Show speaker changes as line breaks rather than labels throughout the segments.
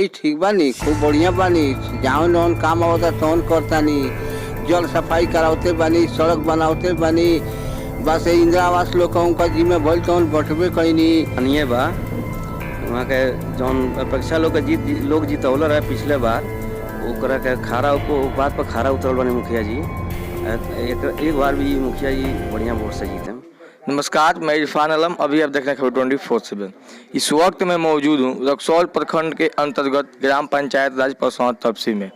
ठीक बानी, खूब बढ़िया बानी। जहाँ जौन काम आवता तौन करतानी। जल सफाई करावते बानी, सड़क बनावते बानी। बस इंदिरा आवास लोग का जिम्मे भइल तौन बटबे कईनी।
अनिए बा वहाँ के जौन अपेक्षा लोग के लोग जीतौल रहे पिछले बार, ओकरा के खारा बात पर खारा उतरल बने मुखिया जी। एक बार भी मुखिया जी बढ़िया वोट से जीते।
नमस्कार, मैं इरफान आलम। अभी आप देख रहे हैं 24/7। इस वक्त मैं मौजूद हूँ रक्सौल प्रखंड के अंतर्गत ग्राम पंचायत राज परसौं तपसी में।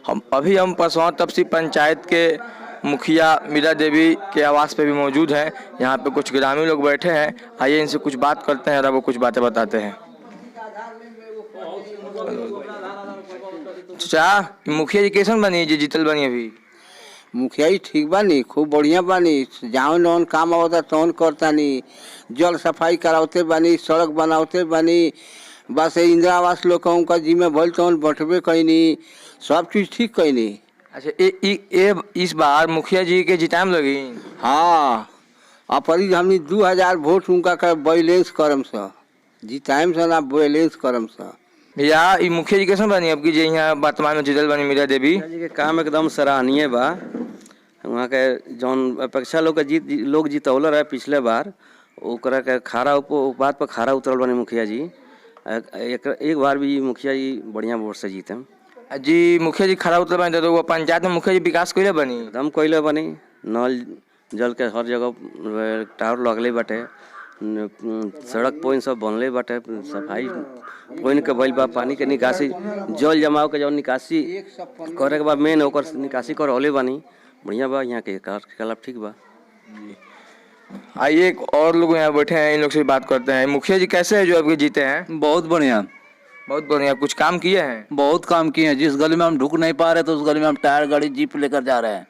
हम परसौं तपसी पंचायत के मुखिया मीरा देवी के आवास पे भी मौजूद हैं। यहाँ पे कुछ ग्रामीण लोग बैठे हैं। आइए इनसे कुछ बात करते हैं और वो कुछ बातें बताते हैं। चाचा, मुखिया जी कैसन बनी जी जीतल बनी अभी?
मुखिया जी ठीक बानी, खूब बढ़िया बानी। जहाँ जौन काम आवता तौन करतानी। जल सफाई करावते बानी, सड़क बनावते बानी। बस इंदिरा आवास लोग का जिम्मे भइल तौन बटबे कईनी। सब चीज ठीक कईनी।
अच्छा, इस बार मुखिया जी के जिताम लगी?
हाँ, अपरी हमनी 2000 वोट उनका का बैलेंस करम सा। जिताइम सा ना बैलेंस करम सा।
भैया, ये मुखिया जी कैसन बनी अब की जे यहाँ वर्तमान में जीतल बनी मीरा देवी?
मुखिया जी के काम एकदम सराहनीय बा। वहाँ के जौन अपेक्षा लोग के लोग जीतौल रहे पिछले बार, ओकरा के बात पर खारा उतरल बने मुखिया जी। एक बार भी मुखिया जी बढ़िया वोट से जीते
जी। मुखिया जी खड़ा उतर बनी तो वो पंचायत में मुखिया जी विकास कइले बनी?
एकदम कइले बनी। नल जल के हर जगह टावर लगले बाटे, सड़क पोइन सब बनले बाटे, सफाई पोइन के भइल बा, पानी के निकासी, जल जमाव के जौन निकासी करे के बा मेन ओकर निकासी करौले बानी। बढ़िया बा, यहाँ के कला ठीक बा।
आइए एक और लोग यहाँ बैठे हैं, इन लोग से बात करते हैं। मुखिया जी कैसे है जो अभी जीते हैं?
बहुत बढ़िया।
बहुत बढ़िया। कुछ काम किए हैं?
बहुत काम किए हैं। जिस गली में हम ढुक नहीं पा रहे तो उस गली में हम टायर गाड़ी जीप लेकर जा रहे हैं।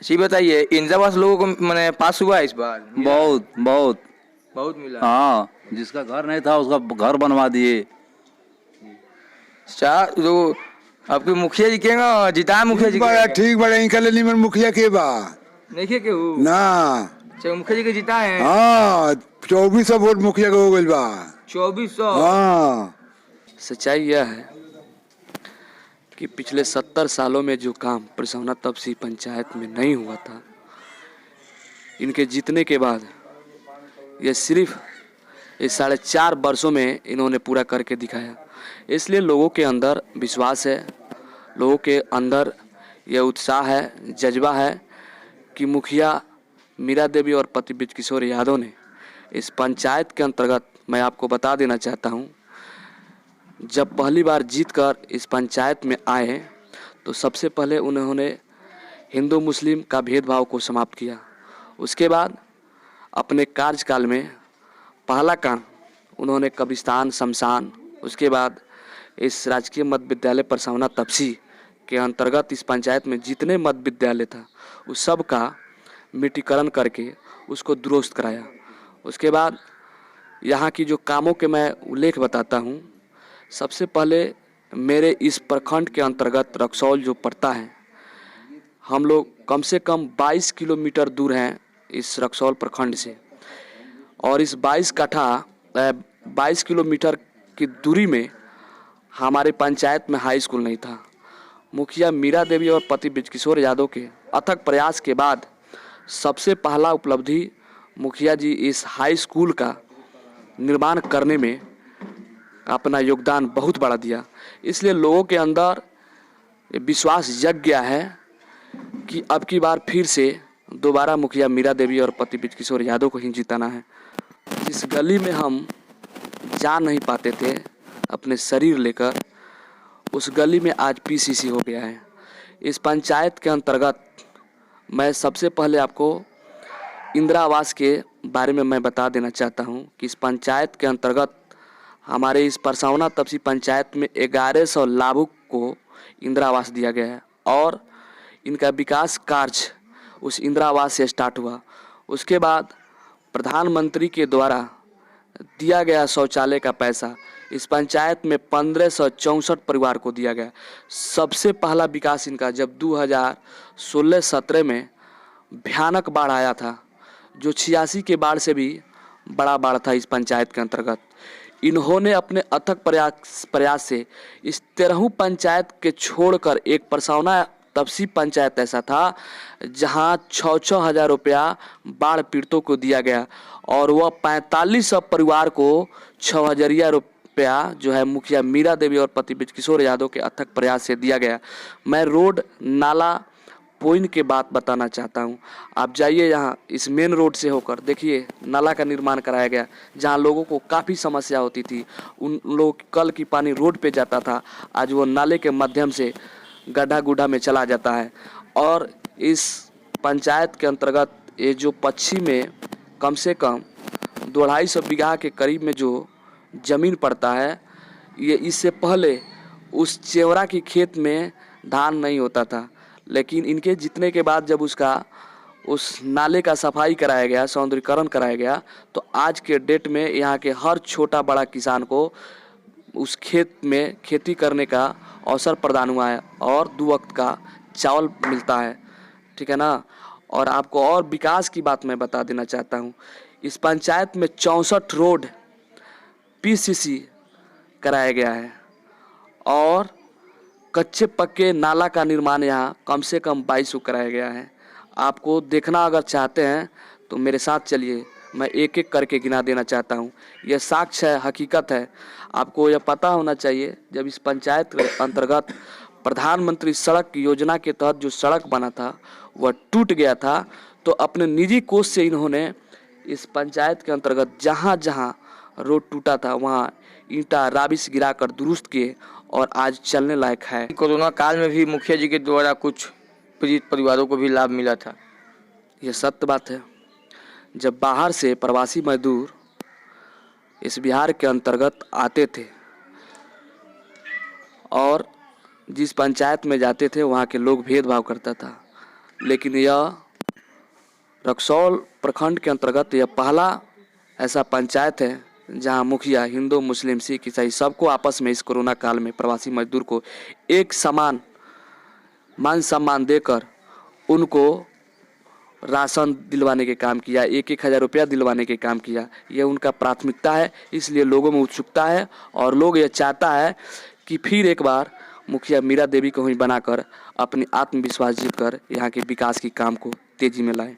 जी बताइए, इंदिरा आवास लोगों को मैंने पास हुआ है इस बार?
बहुत बहुत
बहुत मिला।
हाँ, जिसका घर नहीं था उसका घर बनवा दिए।
अच्छा, तो आपके मुखिया जी के ना जिता मुखिया जी
बड़ा ठीक बड़ा इनका ले निमन मुखिया के बा
नहीं के हूँ
ना।
अच्छा, मुखिया जी के जिता है?
हाँ, 2400 वोट मुखिया के हो गइल बा।
2400?
हाँ।
सच्चाई यह है कि पिछले 70 सालों में जो काम परसौं तपसी पंचायत में नहीं हुआ था, इनके जीतने के बाद ये सिर्फ इस 4.5 वर्षों में इन्होंने पूरा करके दिखाया। इसलिए लोगों के अंदर विश्वास है, लोगों के अंदर यह उत्साह है, जज्बा है कि मुखिया मीरा देवी और पति बृजकिशोर यादव ने इस पंचायत के अंतर्गत, मैं आपको बता देना चाहता हूं, जब पहली बार जीतकर इस पंचायत में आए तो सबसे पहले उन्होंने हिंदू मुस्लिम का भेदभाव को समाप्त किया। उसके बाद अपने कार्यकाल में पहला काम उन्होंने कब्रिस्तान, शमशान, उसके बाद इस राजकीय मध्य विद्यालय परसौं तपसी के अंतर्गत इस पंचायत में जितने मध्य विद्यालय था उस सब का मिट्टीकरण करके उसको दुरुस्त कराया। उसके बाद यहाँ की जो कामों के मैं उल्लेख बताता हूँ। सबसे पहले मेरे इस प्रखंड के अंतर्गत रक्सौल जो पड़ता है, हम लोग कम से कम 22 किलोमीटर दूर हैं इस रक्सौल प्रखंड से, और इस 22 किलोमीटर की दूरी में हमारे पंचायत में हाई स्कूल नहीं था। मुखिया मीरा देवी और पति बृजकिशोर यादव के अथक प्रयास के बाद सबसे पहला उपलब्धि मुखिया जी इस हाई स्कूल का निर्माण करने में अपना योगदान बहुत बड़ा दिया। इसलिए लोगों के अंदर विश्वास जग गया है कि अब की बार फिर से दोबारा मुखिया मीरा देवी और पति बृजकिशोर यादव को ही जिताना है। जिस गली में हम जा नहीं पाते थे अपने शरीर लेकर, उस गली में आज पीसीसी हो गया है। इस पंचायत के अंतर्गत मैं सबसे पहले आपको इंदिरा आवास के बारे में मैं बता देना चाहता हूं कि इस पंचायत के अंतर्गत हमारे इस परसौं तपसी पंचायत में 1100 लाभुक को इंदिरा आवास दिया गया है, और इनका विकास कार्य उस इंदिरा आवास से स्टार्ट हुआ। उसके बाद प्रधानमंत्री के द्वारा दिया गया शौचालय का पैसा इस पंचायत में 1564 परिवार को दिया गया। सबसे पहला विकास इनका जब 2016-17 में भयानक बाढ़ आया था, जो 86 के बाढ़ से भी बड़ा बाढ़ था इस पंचायत के अंतर्गत, इन्होंने अपने अथक प्रयास से इस 13 पंचायत के छोड़कर एक परसौना तपसी पंचायत ऐसा था जहां 6-6 हज़ार रुपया बाढ़ पीड़ितों को दिया गया और वह 4500 परिवार को 6,000 रुपया जो है मुखिया मीरा देवी और पति बृजकिशोर यादव के अथक प्रयास से दिया गया। मैं रोड नाला पॉइंट के बात बताना चाहता हूं। आप जाइए यहाँ इस मेन रोड से होकर देखिए नाला का निर्माण कराया गया जहाँ लोगों को काफ़ी समस्या होती थी। उन लोगों की कल की पानी रोड पे जाता था, आज वो नाले के माध्यम से गड्ढा गुड्ढा में चला जाता है। और इस पंचायत के अंतर्गत ये जो पश्चिम में कम से कम 250 बीघा के करीब में जो ज़मीन पड़ता है, ये इससे पहले उस चेवरा की खेत में धान नहीं होता था, लेकिन इनके जीतने के बाद जब उस नाले का सफाई कराया गया, सौंदर्यीकरण कराया गया, तो आज के डेट में यहाँ के हर छोटा बड़ा किसान को उस खेत में खेती करने का अवसर प्रदान हुआ है और 2 वक्त का चावल मिलता है। ठीक है ना। और आपको और विकास की बात मैं बता देना चाहता हूँ। इस पंचायत में 64 रोड पीसीसी कराया गया है और कच्चे पक्के नाला का निर्माण यहाँ कम से कम 22 कराया गया है। आपको देखना अगर चाहते हैं तो मेरे साथ चलिए, मैं एक एक करके गिना देना चाहता हूँ। यह साक्ष्य है, हकीकत है। आपको यह पता होना चाहिए जब इस पंचायत के अंतर्गत प्रधानमंत्री सड़क योजना के तहत जो सड़क बना था वह टूट गया था, तो अपने निजी कोष से इन्होंने इस पंचायत के अंतर्गत जहाँ जहाँ रोड टूटा था वहाँ ईंटा राबिस गिराकर दुरुस्त किए और आज चलने लायक है।
कोरोना काल में भी मुखिया जी के द्वारा कुछ पीड़ित परिवारों को भी लाभ मिला था।
यह सत्य बात है। जब बाहर से प्रवासी मजदूर इस बिहार के अंतर्गत आते थे और जिस पंचायत में जाते थे वहाँ के लोग भेदभाव करता था, लेकिन यह रक्सौल प्रखंड के अंतर्गत यह पहला ऐसा पंचायत है जहाँ मुखिया हिंदू मुस्लिम सिख ईसाई सबको आपस में इस कोरोना काल में प्रवासी मजदूर को एक समान मान सम्मान देकर उनको राशन दिलवाने के काम किया, 1-1 हज़ार रुपया दिलवाने के काम किया। यह उनका प्राथमिकता है, इसलिए लोगों में उत्सुकता है और लोग यह चाहता है कि फिर एक बार मुखिया मीरा देवी को ही बनाकर अपनी आत्मविश्वास जीतकर यहाँ के विकास की काम को तेजी में लाएं।